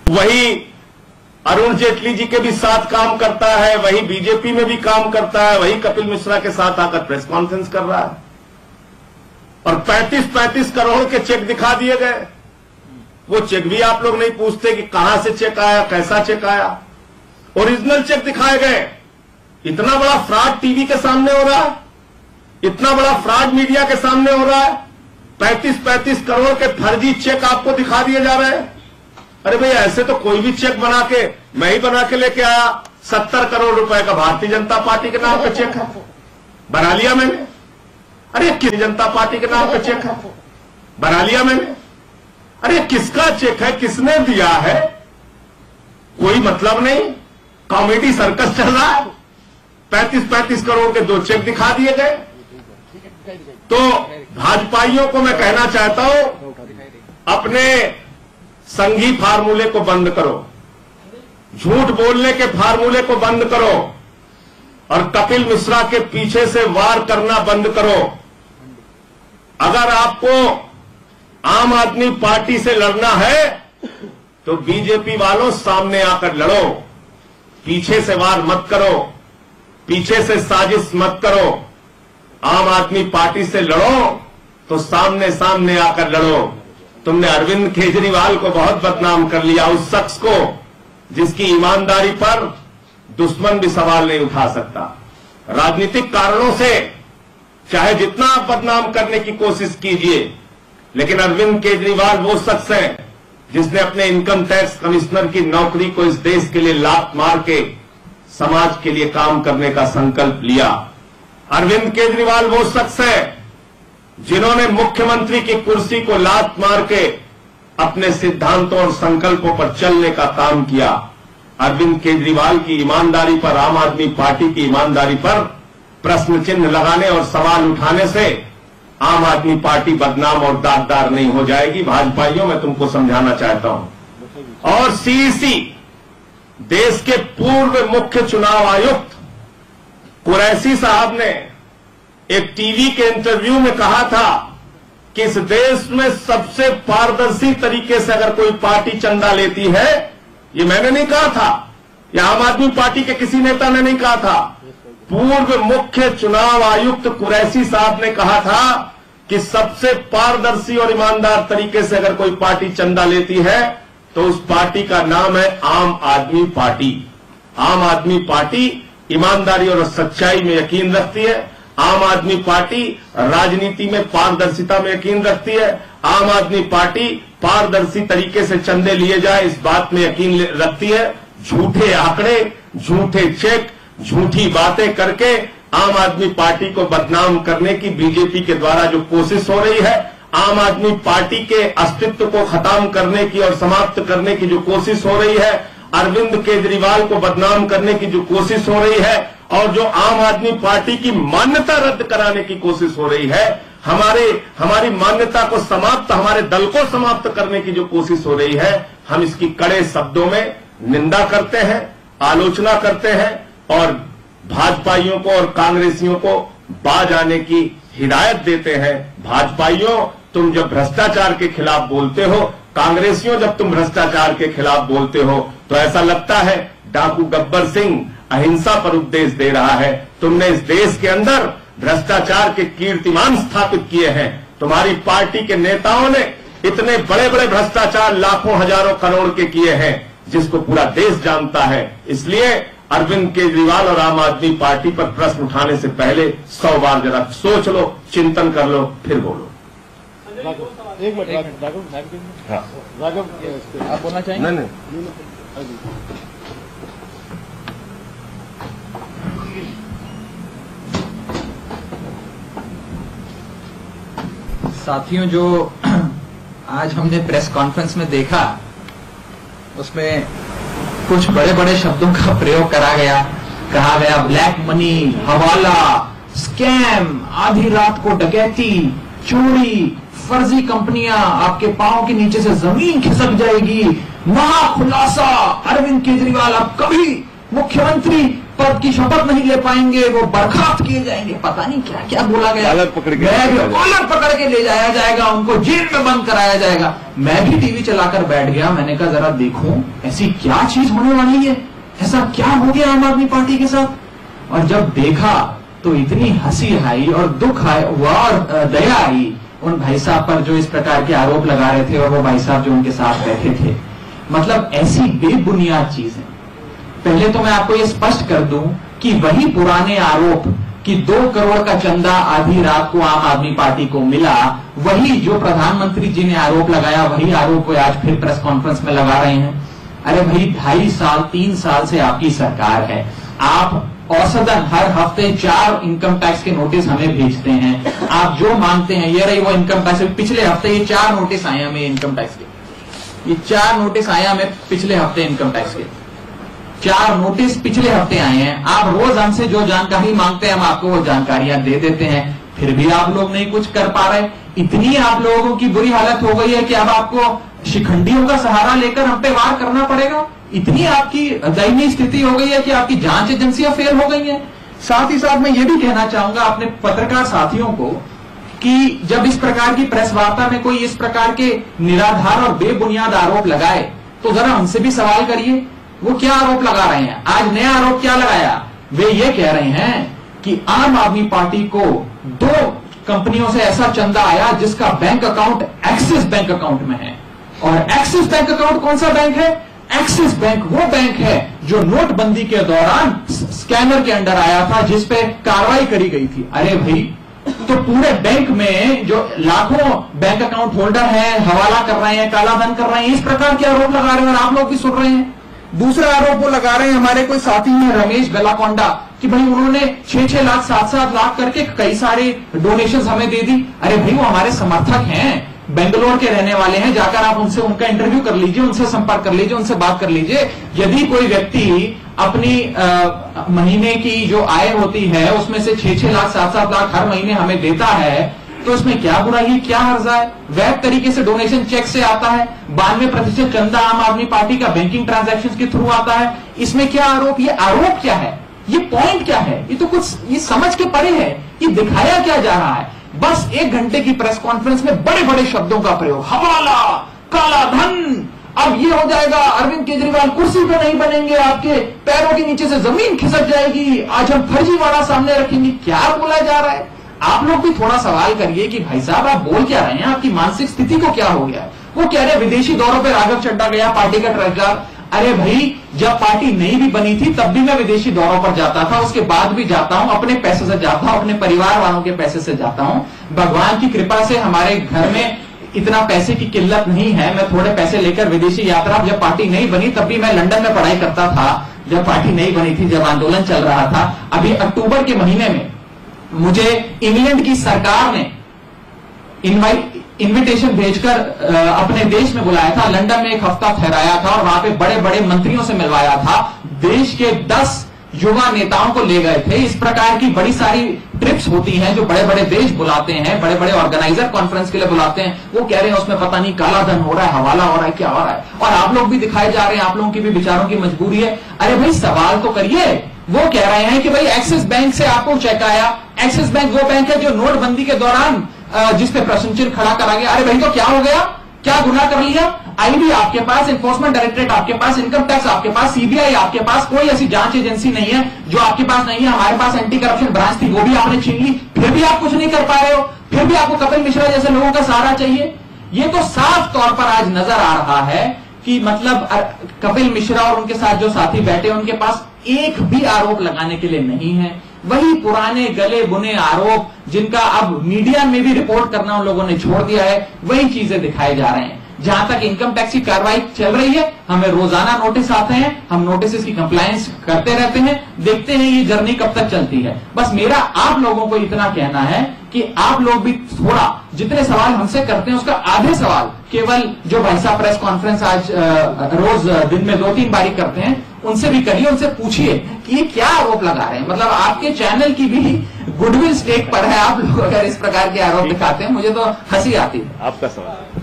वही अरुण जेटली जी के भी साथ काम करता है, वही बीजेपी में भी काम करता है, वही कपिल मिश्रा के साथ आकर प्रेस कॉन्फ्रेंस कर रहा है। और 35-35 करोड़ के चेक दिखा दिए गए। वो चेक भी आप लोग नहीं पूछते कि कहां से चेक आया, कैसा चेक आया। ओरिजिनल चेक दिखाए गए। इतना बड़ा फ्रॉड टीवी के सामने हो रहा है, इतना बड़ा फ्रॉड मीडिया के सामने हो रहा है। 35-35 करोड़ के फर्जी चेक आपको दिखा दिए जा रहे हैं। अरे भाई, ऐसे तो कोई भी चेक बना के, मैं ही बना के लेके आया, 70 करोड़ रुपए का भारतीय जनता पार्टी के नाम पे चेक है, बना लिया मैंने। अरे किस जनता पार्टी के नाम पे चेक है, बना लिया मैंने। अरे किसका चेक है, किसने दिया है, कोई मतलब नहीं। कॉमेडी सर्कस चल रहा है। 35-35 करोड़ के 2 चेक दिखा दिए गए। तो भाजपाइयों को मैं कहना चाहता हूं, अपने संघी फार्मूले को बंद करो, झूठ बोलने के फार्मूले को बंद करो और कपिल मिश्रा के पीछे से वार करना बंद करो। अगर आपको आम आदमी पार्टी से लड़ना है तो बीजेपी वालों सामने आकर लड़ो, पीछे से वार मत करो, पीछे से साजिश मत करो। आम आदमी पार्टी से लड़ो तो सामने सामने आकर लड़ो। तुमने अरविंद केजरीवाल को बहुत बदनाम कर लिया, उस शख्स को जिसकी ईमानदारी पर दुश्मन भी सवाल नहीं उठा सकता। राजनीतिक कारणों से चाहे जितना आप बदनाम करने की कोशिश कीजिए, लेकिन अरविंद केजरीवाल वो शख्स है जिसने अपने इनकम टैक्स कमिश्नर की नौकरी को इस देश के लिए लात मार के समाज के लिए काम करने का संकल्प लिया। अरविंद केजरीवाल वो शख्स है जिन्होंने मुख्यमंत्री की कुर्सी को लात मार के अपने सिद्धांतों और संकल्पों पर चलने का काम किया। अरविंद केजरीवाल की ईमानदारी पर, आम आदमी पार्टी की ईमानदारी पर प्रश्न चिन्ह लगाने और सवाल उठाने से आम आदमी पार्टी बदनाम और दागदार नहीं हो जाएगी। भाजपाइयों, मैं तुमको समझाना चाहता हूं। और सीईसी, देश के पूर्व मुख्य चुनाव आयुक्त कुरैशी साहब ने एक टीवी के इंटरव्यू में कहा था कि इस देश में सबसे पारदर्शी तरीके से अगर कोई पार्टी चंदा लेती है, ये मैंने नहीं कहा था, या आम आदमी पार्टी के किसी नेता ने नहीं कहा था, पूर्व मुख्य चुनाव आयुक्त कुरैशी साहब ने कहा था कि सबसे पारदर्शी और ईमानदार तरीके से अगर कोई पार्टी चंदा लेती है तो उस पार्टी का नाम है आम आदमी पार्टी। आम आदमी पार्टी ईमानदारी और सच्चाई में यकीन रखती है। आम आदमी पार्टी राजनीति में पारदर्शिता में यकीन रखती है। आम आदमी पार्टी पारदर्शी तरीके से चंदे लिए जाए इस बात में यकीन रखती है। झूठे आंकड़े, झूठे चेक, झूठी बातें करके आम आदमी पार्टी को बदनाम करने की बीजेपी के द्वारा जो कोशिश हो रही है, आम आदमी पार्टी के अस्तित्व को खत्म करने की और समाप्त करने की जो कोशिश हो रही है, अरविंद केजरीवाल को बदनाम करने की जो कोशिश हो रही है और जो आम आदमी पार्टी की मान्यता रद्द कराने की कोशिश हो रही है, हमारी मान्यता को समाप्त, हमारे दल को समाप्त करने की जो कोशिश हो रही है, हम इसकी कड़े शब्दों में निंदा करते हैं, आलोचना करते हैं और भाजपाइयों को और कांग्रेसियों को बाज आने की हिदायत देते हैं। भाजपाइयों, तुम जब भ्रष्टाचार के खिलाफ बोलते हो, कांग्रेसियों जब तुम भ्रष्टाचार के खिलाफ बोलते हो, तो ऐसा लगता है डाकू गब्बर सिंह अहिंसा पर उपदेश दे रहा है। तुमने इस देश के अंदर भ्रष्टाचार के कीर्तिमान स्थापित किए हैं। तुम्हारी पार्टी के नेताओं ने इतने बड़े बड़े भ्रष्टाचार लाखों हजारों करोड़ के किए हैं जिसको पूरा देश जानता है। इसलिए अरविंद केजरीवाल और आम आदमी पार्टी पर प्रश्न उठाने से पहले 100 बार जरा सोच लो, चिंतन कर लो, फिर बोलो। एक मिनट राघव, आप बोलना चाहेंगे? नहीं। साथियों, जो आज हमने प्रेस कॉन्फ्रेंस में देखा उसमें कुछ बड़े बड़े शब्दों का प्रयोग करा गया। कहा गया ब्लैक मनी, हवाला, स्कैम, आधी रात को डकैती, चोरी, फर्जी कंपनियां, आपके पांव के नीचे से जमीन खिसक जाएगी, महाखुलासा, अरविंद केजरीवाल अब कभी मुख्यमंत्री पद की शपथ नहीं ले पाएंगे, वो बर्खास्त किए जाएंगे, पता नहीं क्या क्या बोला गया। कॉलर पकड़ के ले जाया जाएगा, उनको जेल में बंद कराया जाएगा। मैं भी टीवी चलाकर बैठ गया, मैंने कहा जरा देखूं ऐसी क्या चीज होने वाली है, ऐसा क्या हो गया आम आदमी पार्टी के साथ। और जब देखा तो इतनी हंसी आई और दुख हुआ और दया आई उन भाई साहब पर जो इस प्रकार के आरोप लगा रहे थे, और वो भाई साहब जो उनके साथ बैठे थे। मतलब ऐसी बेबुनियाद चीज है। पहले तो मैं आपको ये स्पष्ट कर दूं कि वही पुराने आरोप कि 2 करोड़ का चंदा आधी रात को आम आदमी पार्टी को मिला, वही जो प्रधानमंत्री जी ने आरोप लगाया, वही आरोप को आज फिर प्रेस कॉन्फ्रेंस में लगा रहे हैं। अरे भाई 2.5 साल 3 साल से आपकी सरकार है, आप औसतन हर हफ्ते 4 इनकम टैक्स के नोटिस हमें भेजते हैं। आप जो मांगते हैं, ये रही वो इनकम टैक्स, पिछले हफ्ते ये 4 नोटिस आए हमें इनकम टैक्स के, ये 4 नोटिस आए हमें पिछले हफ्ते इनकम टैक्स के, 4 नोटिस पिछले हफ्ते आए हैं। आप रोज हमसे जो जानकारी मांगते हैं हम आपको वो जानकारियां दे देते हैं, फिर भी आप लोग नहीं कुछ कर पा रहे। इतनी आप लोगों की बुरी हालत हो गई है कि अब आपको शिखंडियों का सहारा लेकर हम पे वार करना पड़ेगा। इतनी आपकी दयनीय स्थिति हो गई है कि आपकी जांच एजेंसियां फेल हो गई हैं। साथ ही साथ मैं ये भी कहना चाहूंगा अपने पत्रकार साथियों को कि जब इस प्रकार की प्रेस वार्ता में कोई इस प्रकार के निराधार और बेबुनियाद आरोप लगाए तो जरा उनसे भी सवाल करिए वो क्या आरोप लगा रहे हैं। आज नया आरोप क्या लगाया, वे ये कह रहे हैं कि आम आदमी पार्टी को 2 कंपनियों से ऐसा चंदा आया जिसका bank account axis bank account में है। और एक्सिस बैंक अकाउंट कौन सा बैंक है? एक्सिस बैंक वो बैंक है जो नोटबंदी के दौरान स्कैनर के अंडर आया था, जिस पे कार्रवाई करी गई थी। अरे भाई, तो पूरे बैंक में जो लाखों बैंक अकाउंट होल्डर हैं, हवाला कर रहे हैं, काला धन कर रहे हैं, इस प्रकार के आरोप लगा रहे हैं और आप लोग भी सुन रहे हैं। दूसरा आरोप वो लगा रहे हैं, हमारे कोई साथी हैं रमेश बेलाकोंडा, कि भाई उन्होंने 6-6 लाख 7-7 लाख करके कई सारे डोनेशंस हमें दे दी। अरे भाई, वो हमारे समर्थक हैं, बेंगलोर के रहने वाले हैं, जाकर आप उनसे उनका इंटरव्यू कर लीजिए, उनसे संपर्क कर लीजिए, उनसे बात कर लीजिए। यदि कोई व्यक्ति अपनी महीने की जो आय होती है उसमें से 6-6 लाख 7-7 लाख हर महीने हमें देता है तो इसमें क्या बुराई है, क्या हर्जा है? वैध तरीके से डोनेशन चेक से आता है, 92% चंदा आम आदमी पार्टी का बैंकिंग ट्रांजैक्शंस के थ्रू आता है। इसमें क्या आरोप, ये आरोप क्या है, ये पॉइंट क्या है? ये तो कुछ ये समझ के परे है, ये दिखाया क्या जा रहा है? बस 1 घंटे की प्रेस कॉन्फ्रेंस में बड़े बड़े शब्दों का प्रयोग, हवाला, काला धन, अब ये हो जाएगा, अरविंद केजरीवाल कुर्सी पे नहीं बनेंगे, आपके पैरों के नीचे से जमीन खिसक जाएगी, आज हम फर्जीवाड़ा सामने रखेंगे। क्या बोला जा रहा है? आप लोग भी थोड़ा सवाल करिए कि भाई साहब आप बोल क्या रहे हैं, आपकी मानसिक स्थिति को क्या हो गया? वो कह रहे विदेशी दौरों पे राघव चड्ढा गया, पार्टी का ट्रेजरर। अरे भाई, जब पार्टी नई भी बनी थी तब भी मैं विदेशी दौरों पर जाता था, उसके बाद भी जाता हूं, अपने पैसे से जाता हूं, अपने परिवार वालों के पैसे से जाता हूं। भगवान की कृपा से हमारे घर में इतना पैसे की किल्लत नहीं है, मैं थोड़े पैसे लेकर विदेशी यात्रा, जब पार्टी नहीं बनी तब भी मैं लंदन में पढ़ाई करता था, जब पार्टी नहीं बनी थी, जब आंदोलन चल रहा था। अभी अक्टूबर के महीने में मुझे इंग्लैंड की सरकार ने इन्विटेशन भेजकर अपने देश में बुलाया था, लंदन में 1 हफ्ता ठहराया था और वहां पे बड़े बड़े मंत्रियों से मिलवाया था, देश के 10 युवा नेताओं को ले गए थे। इस प्रकार की बड़ी सारी ट्रिप्स होती हैं जो बड़े बड़े देश बुलाते हैं, बड़े बड़े ऑर्गेनाइजर कॉन्फ्रेंस के लिए बुलाते हैं। वो कह रहे हैं उसमें पता नहीं काला धन हो रहा है, हवाला हो रहा है, क्या हो रहा है, और आप लोग भी दिखाए जा रहे हैं, आप लोगों की भी विचारों की मजबूरी है। अरे भाई, सवाल तो करिए। वो कह रहे हैं कि भाई एक्सिस बैंक से आपको चेक आया, एक्सिस बैंक वो बैंक है जो नोटबंदी के दौरान जिसपे प्रश्न चिन्ह खड़ा करा गया। अरे भाई, तो क्या हो गया, क्या गुनाह कर लिया? आईबी आपके पास, एनफोर्समेंट डायरेक्टरेट आपके पास, इनकम टैक्स आपके पास, सीबीआई आपके पास, कोई ऐसी जांच एजेंसी नहीं है जो आपके पास नहीं है। हमारे पास एंटी करप्शन ब्रांच थी, वो भी आपने छीन ली, फिर भी आप कुछ नहीं कर पा रहे हो, फिर भी आपको कपिल मिश्रा जैसे लोगों का सहारा चाहिए। ये तो साफ तौर पर आज नजर आ रहा है कि मतलब कपिल मिश्रा और उनके साथ जो साथी बैठे उनके पास एक भी आरोप लगाने के लिए नहीं है। वही पुराने गले बुने आरोप जिनका अब मीडिया में भी रिपोर्ट करना उन लोगों ने छोड़ दिया है, वही चीजें दिखाए जा रहे हैं। जहां तक इनकम टैक्स की कार्रवाई चल रही है, हमें रोजाना नोटिस आते हैं, हम नोटिस की कंप्लायंस करते रहते हैं, देखते हैं ये जर्नी कब तक चलती है। बस मेरा आप लोगों को इतना कहना है कि आप लोग भी थोड़ा जितने सवाल हमसे करते हैं उसका आधे सवाल केवल जो भाई साहब प्रेस कॉन्फ्रेंस आज रोज दिन में 2-3 बारी करते हैं उनसे भी करिए, उनसे पूछिए कि ये क्या आरोप लगा रहे हैं। मतलब आपके चैनल की भी गुडविल स्टेक पर है, आप लोग अगर इस प्रकार के आरोप दिखाते हैं, मुझे तो हंसी आती है। आपका सवाल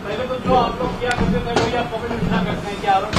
पहले तो जो आप लोग क्या करते थे वही आप कपिल मिश्रा करते हैं, क्या आरोप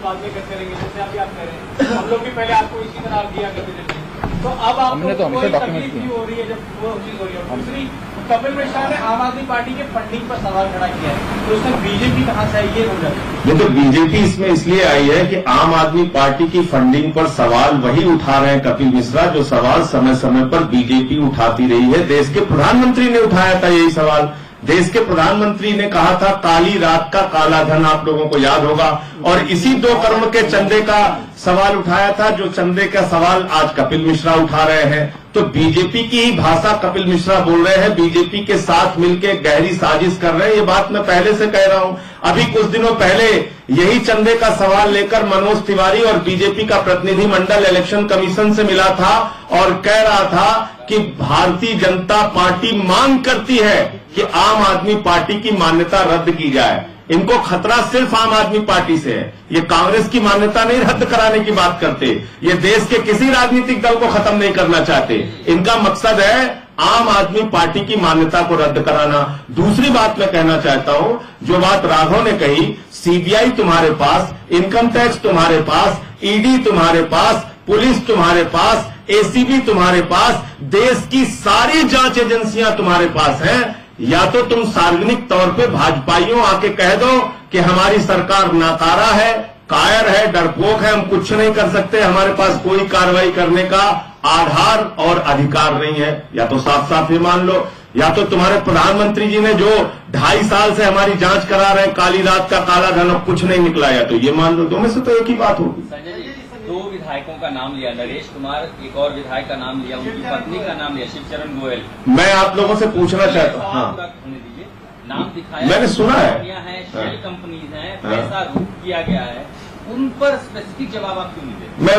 बाद में करते रहेंगे, जैसे अभी आप कह रहे हैं हम लोग भी पहले आपको इसी तरह दिया करते थे, तो अब आपको कोई तकलीफ भी हो रही है जब वो चीज हो रही है। दूसरी, कपिल मिश्रा ने आम आदमी पार्टी के फंडिंग पर सवाल खड़ा किया है, तो उसमें बीजेपी कहाँ से आई, ये हो जाती है। ये तो बीजेपी इसमें इसलिए आई है कि आम आदमी पार्टी की फंडिंग पर सवाल वही उठा रहे हैं कपिल मिश्रा, जो सवाल समय समय पर बीजेपी उठाती रही है। देश के प्रधानमंत्री ने उठाया था यही सवाल। देश के प्रधानमंत्री ने कहा था काली रात का काला धन, आप लोगों को याद होगा, और इसी 2 करोड़ के चंदे का सवाल उठाया था, जो चंदे का सवाल आज कपिल मिश्रा उठा रहे हैं। तो बीजेपी की ही भाषा कपिल मिश्रा बोल रहे हैं, बीजेपी के साथ मिलकर गहरी साजिश कर रहे हैं। ये बात मैं पहले से कह रहा हूं। अभी कुछ दिनों पहले यही चंदे का सवाल लेकर मनोज तिवारी और बीजेपी का प्रतिनिधिमंडल इलेक्शन कमीशन से मिला था और कह रहा था कि भारतीय जनता पार्टी मांग करती है कि आम आदमी पार्टी की मान्यता रद्द की जाए। इनको खतरा सिर्फ आम आदमी पार्टी से है। ये कांग्रेस की मान्यता नहीं रद्द कराने की बात करते, ये देश के किसी राजनीतिक दल को खत्म नहीं करना चाहते। इनका मकसद है आम आदमी पार्टी की मान्यता को रद्द कराना। दूसरी बात मैं कहना चाहता हूं, जो बात राघव ने कही, सीबीआई तुम्हारे पास, इनकम टैक्स तुम्हारे पास, ईडी तुम्हारे पास, पुलिस तुम्हारे पास, एसीबी तुम्हारे पास, देश की सारी जांच एजेंसियां तुम्हारे पास हैं। या तो तुम सार्वजनिक तौर पे भाजपाइयों आके कह दो कि हमारी सरकार नाकारा है, कायर है, डरपोक है, हम कुछ नहीं कर सकते, हमारे पास कोई कार्रवाई करने का आधार और अधिकार नहीं है, या तो साफ साफ ये मान लो। या तो तुम्हारे प्रधानमंत्री जी ने जो 2.5 साल से हमारी जांच करा रहे हैं, काली रात का काला धन, अब कुछ नहीं निकला, या तो ये मान लो। दो में से तो एक ही बात होगी। संजय जी, 2 विधायकों का नाम लिया, नरेश कुमार, एक और विधायक का नाम लिया, उनकी पत्नी का नाम लिया, शिवचरण गोयल। मैं आप लोगों से पूछना चाहता हूँ, हाँ, दीजिए, नाम दिखाया, मैंने सुना है, शेल कंपनीज हैं, पैसा रूट किया गया है, उन पर स्पेसिफिक जवाब आप क्यों नहीं देते? मैं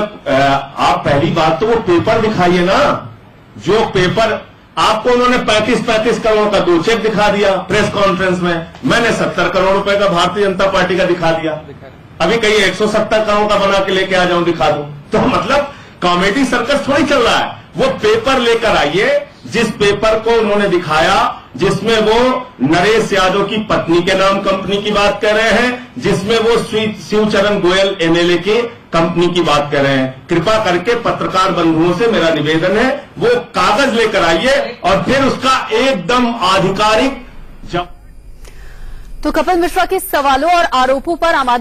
आप पहली बात तो वो पेपर दिखाइए ना, जो पेपर आपको उन्होंने 35 करोड़ का 2 चेक दिखा दिया प्रेस कॉन्फ्रेंस में, मैंने 70 करोड़ रुपए का भारतीय जनता पार्टी का दिखा दिया। अभी कहीं 170 करोड़ का बना के लेके आ जाऊं, दिखा दूं, तो मतलब कॉमेडी सर्कस थोड़ी चल रहा है। वो पेपर लेकर आइए, जिस पेपर को उन्होंने दिखाया, जिसमें वो नरेश यादव की पत्नी के नाम कंपनी की बात कर रहे हैं, जिसमें वो शिवचरण गोयल एमएलए की कंपनी की बात कर रहे हैं। कृपा करके पत्रकार बंधुओं से मेरा निवेदन है, वो कागज लेकर आइए और फिर उसका एकदम आधिकारिक तो कपिल मिश्रा के सवालों और आरोपों पर आम आदमी